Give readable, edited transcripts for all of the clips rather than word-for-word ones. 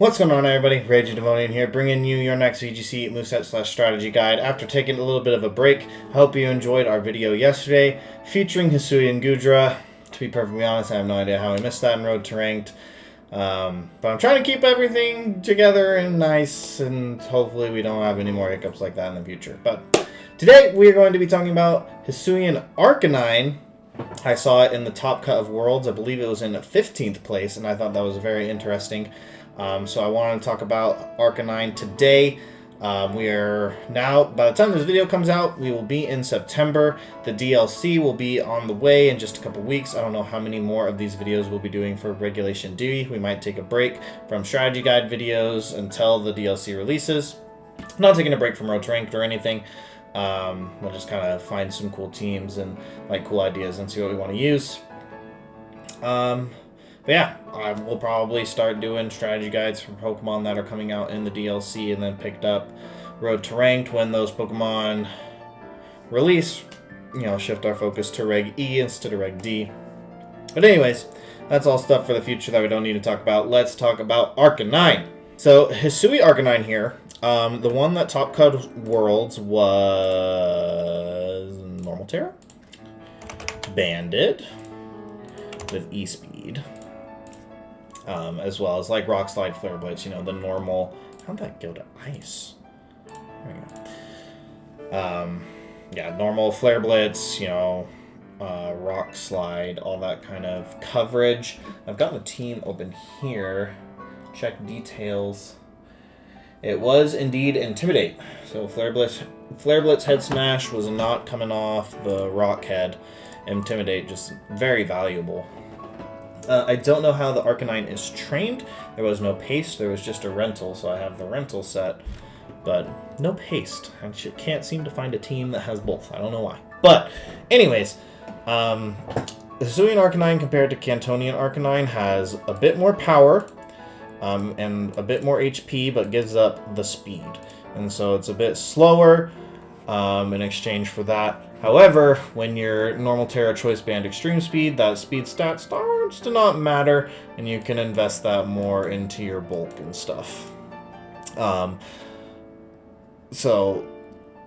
What's going on, everybody? Raging Devonian here, bringing you your next VGC Moveset / strategy guide. After taking a little bit of a break, I hope you enjoyed our video yesterday featuring Hisui and Gudra. To be perfectly honest, I have no idea how I missed that in Road to Ranked. But I'm trying to keep everything together and nice, and hopefully we don't have any more hiccups like that in the future. But today we are going to be talking about Hisui and Arcanine. I saw it in the top cut of Worlds. I believe it was in 15th place, and I thought that was very interesting. So I wanted to talk about Arcanine today. We are now, by the time this video comes out, we will be in September. The DLC will be on the way in just a couple weeks. I don't know how many more of these videos we'll be doing for Regulation D. We might take a break from strategy guide videos until the DLC releases. I'm not taking a break from Road to Ranked or anything. We'll just kind of find some cool teams and like cool ideas and see what we want to use. But yeah, I will probably start doing strategy guides for Pokemon that are coming out in the DLC and then picked up Road to Ranked when those Pokemon release. You know, shift our focus to Reg E instead of Reg D. But anyways, that's all stuff for the future that we don't need to talk about. Let's talk about Arcanine. So, Hisui Arcanine here. The one that top cut Worlds was Normal Terra, Banded with E-Speed. As well as like Rock Slide, Flare Blitz, you know, the normal. How'd that go to ice? There we go. Yeah, normal Flare Blitz, you know, Rock Slide, all that kind of coverage. I've got the team open here. Check details. It was indeed Intimidate. So Flare Blitz Head Smash was not coming off the Rock Head. Intimidate, just very valuable. I don't know how the Arcanine is trained. There was no paste. There was just a rental, so I have the rental set. But no paste. I can't seem to find a team that has both. I don't know why. But anyways, Hisui Arcanine compared to Cantonian Arcanine has a bit more power and a bit more HP, but gives up the speed. And so it's a bit slower in exchange for that. However, when you're Normal Terra Choice Band Extreme Speed, that speed stat starts to not matter, and you can invest that more into your bulk and stuff. So,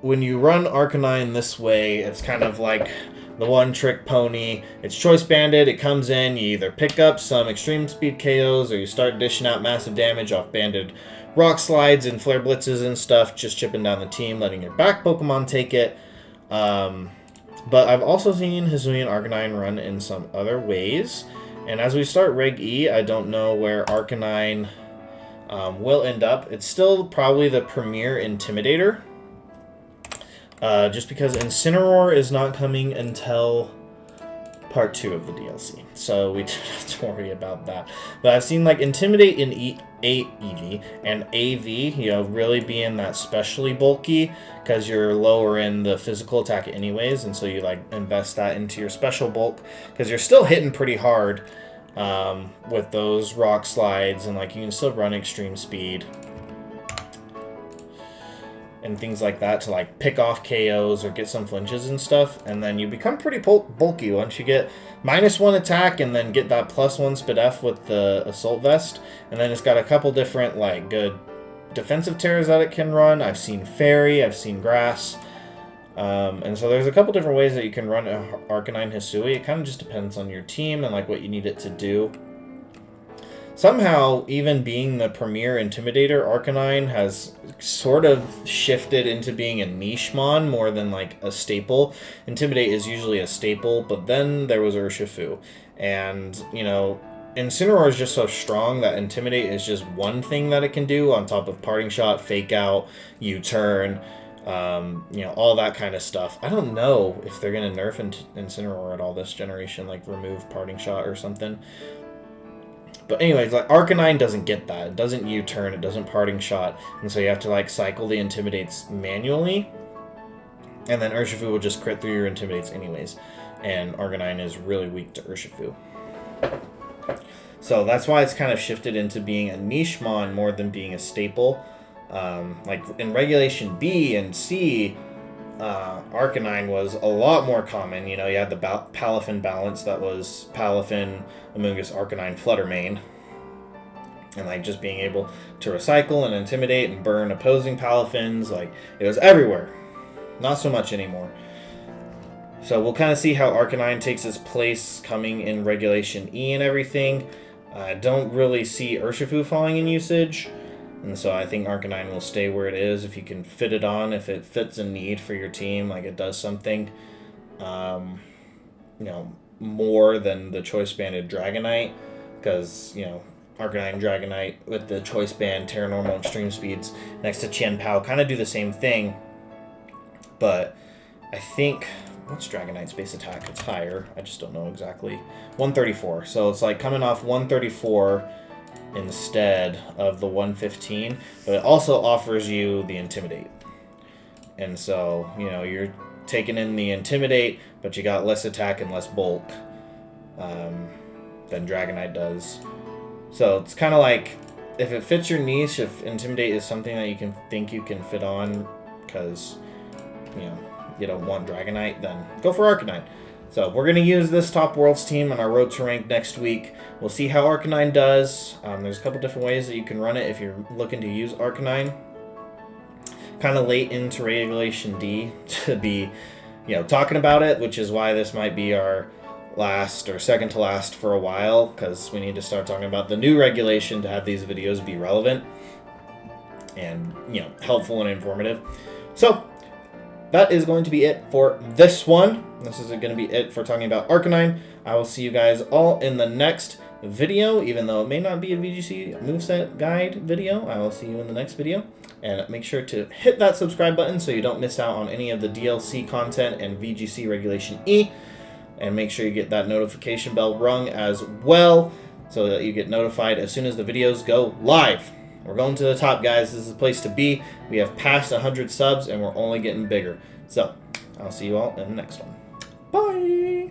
when you run Arcanine this way, it's kind of like the one-trick pony. It's Choice Banded, it comes in, you either pick up some Extreme Speed KOs, or you start dishing out massive damage off Banded Rock Slides and Flare Blitzes and stuff, just chipping down the team, letting your back Pokemon take it. But I've also seen Hisui and Arcanine run in some other ways. And as we start Reg E, I don't know where Arcanine will end up. It's still probably the premier Intimidator. Just because Incineroar is not coming until Part 2 of the DLC. So we don't have to worry about that. But I've seen like Intimidate in EV and AV, you know, really being that specially bulky because you're lower in the physical attack anyways, and so you like invest that into your special bulk because you're still hitting pretty hard with those Rock Slides, and like you can still run Extreme Speed and things like that to like pick off KOs or get some flinches and stuff, and then you become pretty bulky once you get -1 attack and then get that +1 Spid F with the Assault Vest, and then it's got a couple different like good defensive tears that it can run. I've seen Fairy, I've seen Grass, and so there's a couple different ways that you can run Arcanine Hisui. It kind of just depends on your team and like what you need it to do. Somehow, even being the premier Intimidator, Arcanine has sort of shifted into being a niche-mon more than like a staple. Intimidate is usually a staple, but then there was Urshifu. And, you know, Incineroar is just so strong that Intimidate is just one thing that it can do on top of Parting Shot, Fake Out, U-Turn, you know, all that kind of stuff. I don't know if they're going to nerf Incineroar at all this generation, like remove Parting Shot or something. But anyways, like Arcanine doesn't get that. It doesn't U-turn, it doesn't Parting Shot, and so you have to like cycle the Intimidates manually. And then Urshifu will just crit through your Intimidates anyways. And Arcanine is really weak to Urshifu. So that's why it's kind of shifted into being a niche mon more than being a staple. Like in Regulation B and C, Arcanine was a lot more common. You know, you had the Palafin balance that was Palafin, Amoonguss, Arcanine, Fluttermane. And like just being able to recycle and intimidate and burn opposing Palafins, like it was everywhere. Not so much anymore. So we'll kind of see how Arcanine takes its place coming in Regulation E and everything. I don't really see Urshifu falling in usage. And so I think Arcanine will stay where it is if you can fit it on, if it fits a need for your team, like it does something, more than the Choice Banded Dragonite. Because, Arcanine Dragonite with the Choice Band, Terra Normal, Extreme Speeds next to Qian Pao kind of do the same thing. But I think, what's Dragonite's base attack? It's higher. I just don't know exactly. 134. So it's like coming off 134 instead of the 115. But it also offers you the Intimidate. And so, you're taking in the Intimidate, but you got less attack and less bulk than Dragonite does. So it's kind of like, if it fits your niche, if Intimidate is something that you can fit on, because, you don't want Dragonite, then go for Arcanine. So we're going to use this Top Worlds team on our Road to Rank next week. We'll see how Arcanine does. There's a couple different ways that you can run it if you're looking to use Arcanine. Kind of late into Regulation D to be, talking about it, which is why this might be our last or second to last for a while, because we need to start talking about the new regulation to have these videos be relevant and, helpful and informative. So that is going to be it for this one. This is going to be it for talking about Arcanine. I will see you guys all in the next video, even though it may not be a VGC moveset guide video. I will see you in the next video. And make sure to hit that subscribe button so you don't miss out on any of the DLC content and VGC Regulation E. And make sure you get that notification bell rung as well so that you get notified as soon as the videos go live. We're going to the top, guys. This is the place to be. We have passed 100 subs, and we're only getting bigger. So, I'll see you all in the next one. Bye!